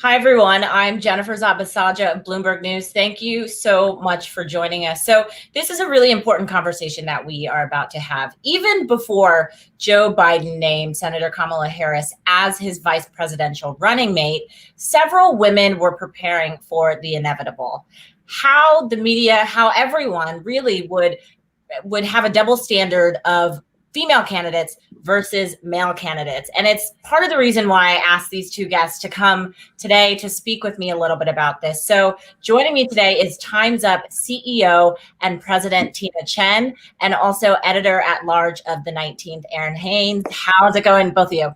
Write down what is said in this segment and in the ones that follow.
Hi, everyone. I'm Jennifer Zabasaja of Bloomberg News. Thank you so much for joining us. So this is a really important conversation that we are about to have. Even before Joe Biden named Senator Kamala Harris as his vice presidential running mate, several women were preparing for the inevitable. How the media, how everyone really would have a double standard of female candidates versus male candidates. And it's part of the reason why I asked these two guests to come today to speak with me a little bit about this. So joining me today is Time's Up CEO and President Tchen, and also editor at large of the 19th, Errin Haines. How's it going, both of you?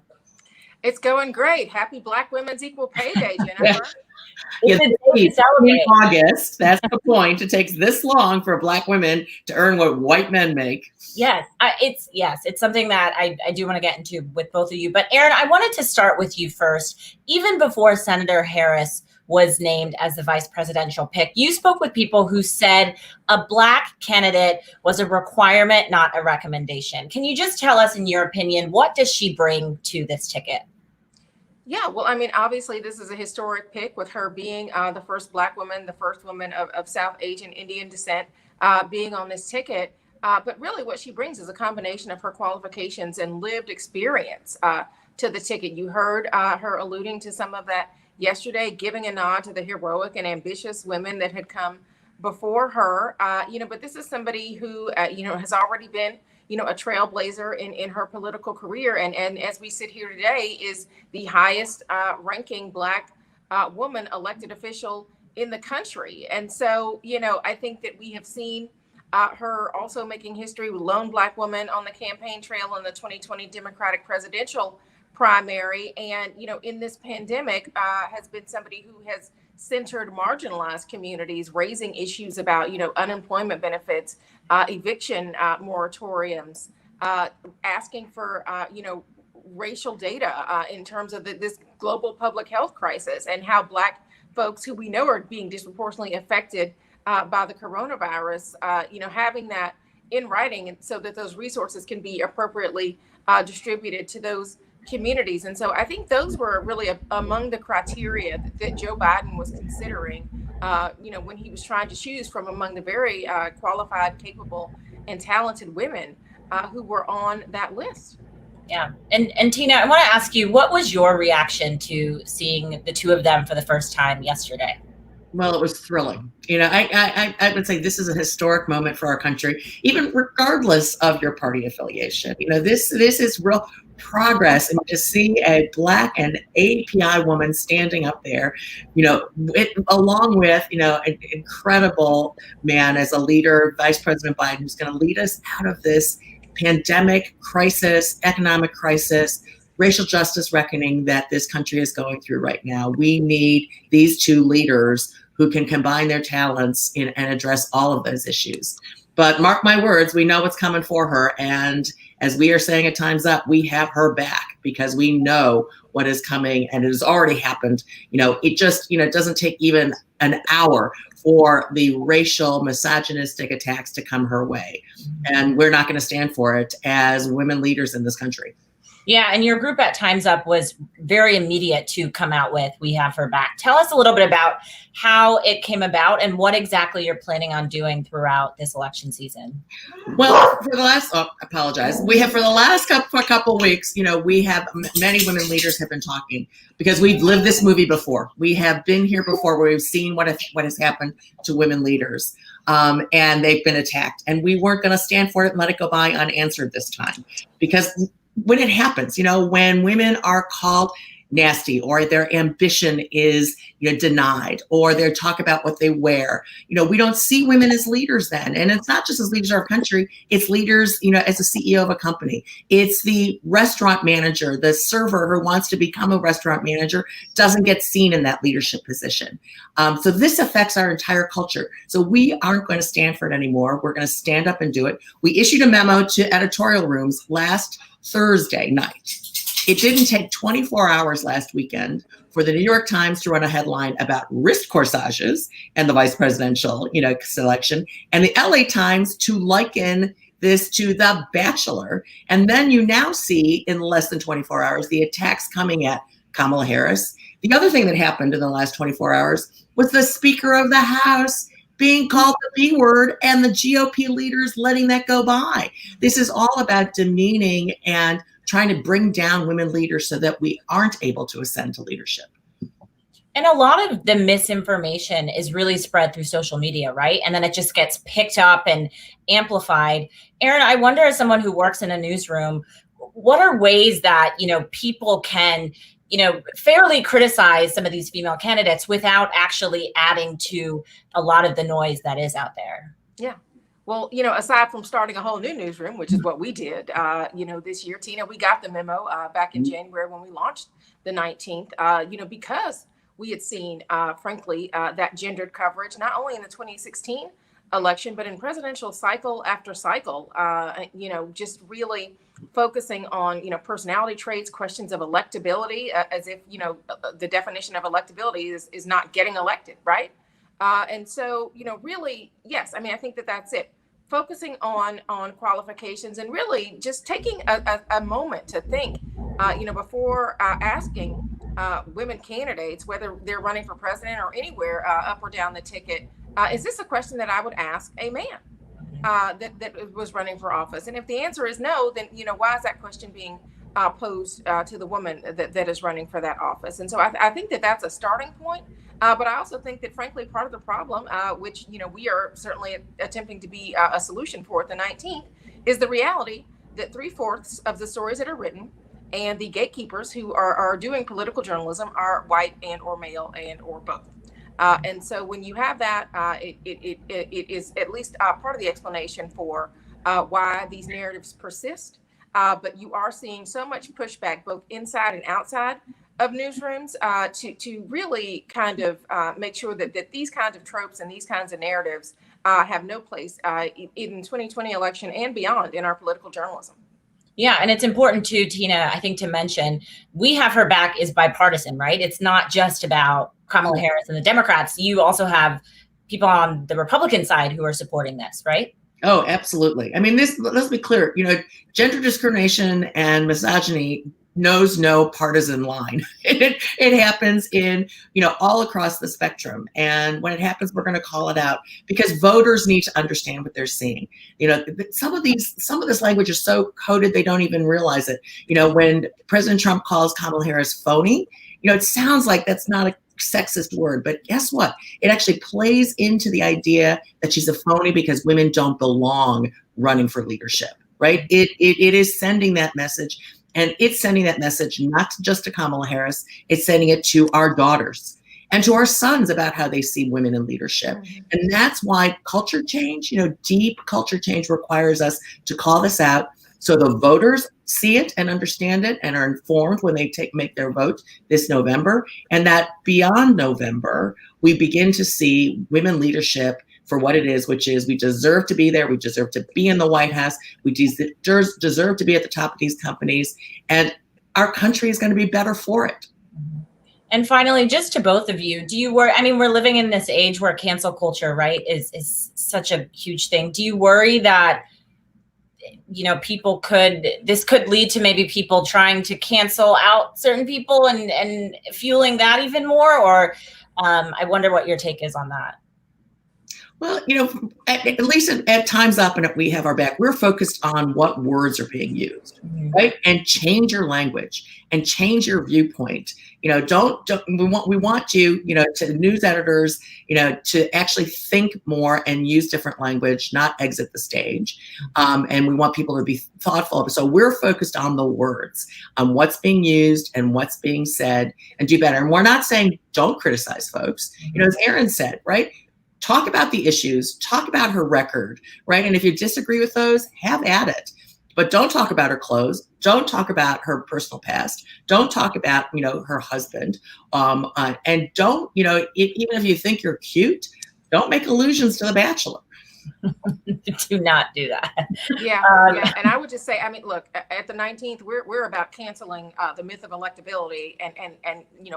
It's going great. Happy Black Women's Equal Pay Day, Jennifer. It's August. That's the point. It takes this long for Black women to earn what white men make. Yes, it's something that I do want to get into with both of you. But Errin, I wanted to start with you first. Even before Senator Harris was named as the vice presidential pick, you spoke with people who said a Black candidate was a requirement, not a recommendation. Can you just tell us, in your opinion, what does she bring to this ticket? Yeah, well, I mean, obviously, this is a historic pick, with her being the first Black woman, the first woman of South Asian Indian descent being on this ticket. But really what she brings is a combination of her qualifications and lived experience to the ticket. You heard her alluding to some of that yesterday, giving a nod to the heroic and ambitious women that had come before her. But this is somebody who, has already been a trailblazer in her political career. And as we sit here today, is the highest ranking Black woman elected official in the country. And so, I think that we have seen her also making history with lone Black woman on the campaign trail in the 2020 Democratic presidential primary. And, in this pandemic, has been somebody who has centered marginalized communities, raising issues about, unemployment benefits, eviction moratoriums, asking for, racial data in terms of this global public health crisis, and how Black folks who we know are being disproportionately affected by the coronavirus, having that in writing, and so that those resources can be appropriately distributed to those communities. And so I think those were really among the criteria that Joe Biden was considering, when he was trying to choose from among the very qualified, capable, and talented women who were on that list. Yeah. And Tina, I want to ask you, what was your reaction to seeing the two of them for the first time yesterday? Well, it was thrilling. I would say this is a historic moment for our country, even regardless of your party affiliation. This is real progress, and to see a Black and API woman standing up there, along with, an incredible man as a leader, Vice President Biden, who's going to lead us out of this pandemic crisis, economic crisis, racial justice reckoning that this country is going through right now. We need these two leaders who can combine their talents and address all of those issues. But mark my words, we know what's coming for her. And as we are saying at Time's Up, we have her back, because we know what is coming, and it has already happened. It just, it doesn't take even an hour for the racial misogynistic attacks to come her way. And we're not going to stand for it as women leaders in this country. Yeah, and your group at Time's Up was very immediate to come out with We Have Her Back. Tell us a little bit about how it came about and what exactly you're planning on doing throughout this election season. Well, for the last couple of weeks, we have many women leaders have been talking, because we've lived this movie before. We have been here before, where we've seen what has happened to women leaders, and they've been attacked. And we weren't going to stand for it and let it go by unanswered this time, because when it happens, when women are called nasty, or their ambition is denied, or they talk about what they wear, we don't see women as leaders then. And it's not just as leaders of our country, it's leaders, as a CEO of a company. It's the restaurant manager, the server who wants to become a restaurant manager, doesn't get seen in that leadership position. So this affects our entire culture. So we aren't going to stand for it anymore. We're going to stand up and do it. We issued a memo to editorial rooms last Thursday night. It didn't take 24 hours last weekend for the New York Times to run a headline about wrist corsages and the vice presidential, selection, and the LA Times to liken this to The Bachelor. And then you now see, in less than 24 hours, the attacks coming at Kamala Harris. The other thing that happened in the last 24 hours was the Speaker of the House being called the B word and the GOP leaders letting that go by. This is all about demeaning and trying to bring down women leaders so that we aren't able to ascend to leadership. And a lot of the misinformation is really spread through social media, right? And then it just gets picked up and amplified. Errin, I wonder, as someone who works in a newsroom, what are ways that, people can, fairly criticize some of these female candidates without actually adding to a lot of the noise that is out there? Yeah. Well, aside from starting a whole new newsroom, which is what we did, this year, Tina, we got the memo back in January when we launched the 19th, because we had seen, frankly, that gendered coverage, not only in the 2016 election, but in presidential cycle after cycle, just really focusing on, personality traits, questions of electability, as if, the definition of electability is not getting elected, right? And so, really, yes, I think that's it. Focusing on qualifications and really just taking a moment to think, before asking women candidates, whether they're running for president or anywhere up or down the ticket, is this a question that I would ask a man that was running for office? And if the answer is no, then, why is that question being posed to the woman that is running for that office? And so I think that that's a starting point. But I also think that, frankly, part of the problem, which, we are certainly attempting to be a solution for at the 19th, is the reality that 3/4 of the stories that are written and the gatekeepers who are doing political journalism are white and or male and or both. And so when you have that, it is at least part of the explanation for why these narratives persist. But you are seeing so much pushback both inside and outside of newsrooms to really kind of make sure that these kinds of tropes and these kinds of narratives have no place in the 2020 election and beyond in our political journalism. Yeah, and it's important too, Tina, I think, to mention We Have Her Back is bipartisan, right? It's not just about Kamala Harris and the Democrats. You also have people on the Republican side who are supporting this, right? Oh, absolutely. Let's be clear, gender discrimination and misogyny knows no partisan line. It happens in, all across the spectrum. And when it happens, we're going to call it out because voters need to understand what they're seeing. Some of this language is so coded, they don't even realize it. When President Trump calls Kamala Harris phony, it sounds like that's not a sexist word, but guess what? It actually plays into the idea that she's a phony because women don't belong running for leadership, right? It is sending that message. And it's sending that message not just to Kamala Harris, it's sending it to our daughters and to our sons about how they see women in leadership. Mm-hmm. And that's why culture change, deep culture change requires us to call this out so the voters see it and understand it and are informed when they make their vote this November. And that beyond November, we begin to see women leadership for what it is, which is we deserve to be there. We deserve to be in the White House. We deserve to be at the top of these companies. And our country is going to be better for it. And finally, just to both of you, do you worry? We're living in this age where cancel culture, right, is such a huge thing. Do you worry that, this could lead to maybe people trying to cancel out certain people and fueling that even more? Or I wonder what your take is on that. Well, at least at Time's Up and at We Have Our Back, we're focused on what words are being used, right? And change your language and change your viewpoint. We want you, to news editors, to actually think more and use different language, not exit the stage. And we want people to be thoughtful. So we're focused on the words, on what's being used and what's being said, and do better. And we're not saying don't criticize folks. As Errin said, right? Talk about the issues, talk about her record, right? And if you disagree with those, have at it. But don't talk about her clothes. Don't talk about her personal past. Don't talk about, her husband. And don't, even if you think you're cute, don't make allusions to The Bachelor. Do not do that. Yeah. And I would just say, look, at the 19th, we're about canceling the myth of electability and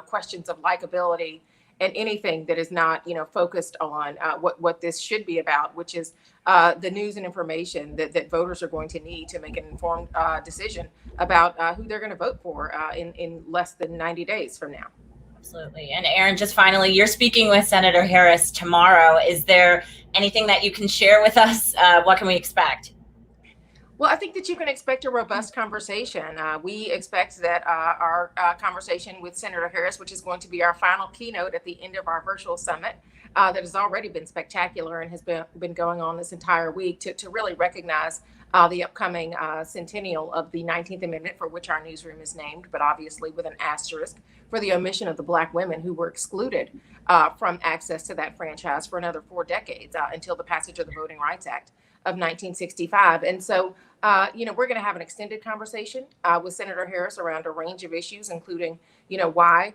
questions of likability and anything that is not, focused on what this should be about, which is the news and information that voters are going to need to make an informed decision about who they're going to vote for in less than 90 days from now. Absolutely. And Errin, just finally, you're speaking with Senator Harris tomorrow. Is there anything that you can share with us? What can we expect? Well, I think that you can expect a robust conversation. We expect that our conversation with Senator Harris, which is going to be our final keynote at the end of our virtual summit, that has already been spectacular and has been going on this entire week to really recognize the upcoming centennial of the 19th Amendment, for which our newsroom is named, but obviously with an asterisk for the omission of the Black women who were excluded from access to that franchise for another 4 decades until the passage of the Voting Rights Act of 1965. And so, we're going to have an extended conversation with Senator Harris around a range of issues, including, why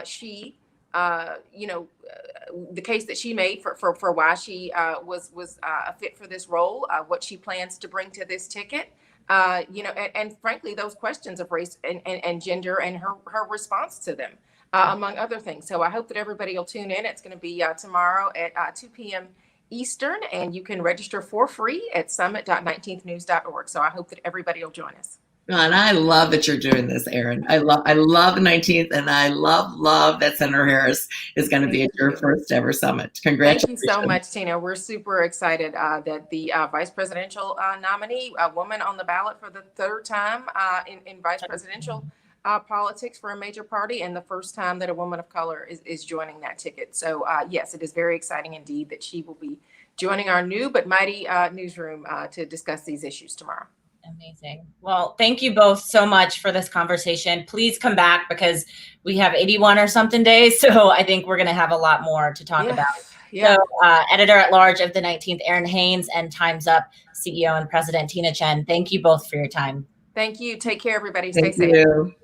she, the case that she made for why she was a fit for this role, what she plans to bring to this ticket, and frankly, those questions of race and gender and her response to them, among other things. So I hope that everybody will tune in. It's going to be tomorrow at 2 p.m. Eastern, and you can register for free at summit.19thnews.org. So I hope that everybody will join us. And I love that you're doing this, Errin. I love the 19th, and I love that Senator Harris is going to be at your first ever summit. Congratulations. Thank you so much, Tina. We're super excited that the vice presidential nominee, a woman on the ballot for the 3rd time in vice presidential politics for a major party, and the first time that a woman of color is joining that ticket. So yes, it is very exciting indeed that she will be joining our new but mighty newsroom to discuss these issues tomorrow. Amazing. Well, thank you both so much for this conversation. Please come back because we have 81 or something days. So I think we're going to have a lot more to talk about. Yeah. So editor-at-large of the 19th, Errin Haines, and Time's Up CEO and President Tina Tchen. Thank you both for your time. Thank you. Take care, everybody. Thank Stay safe. you.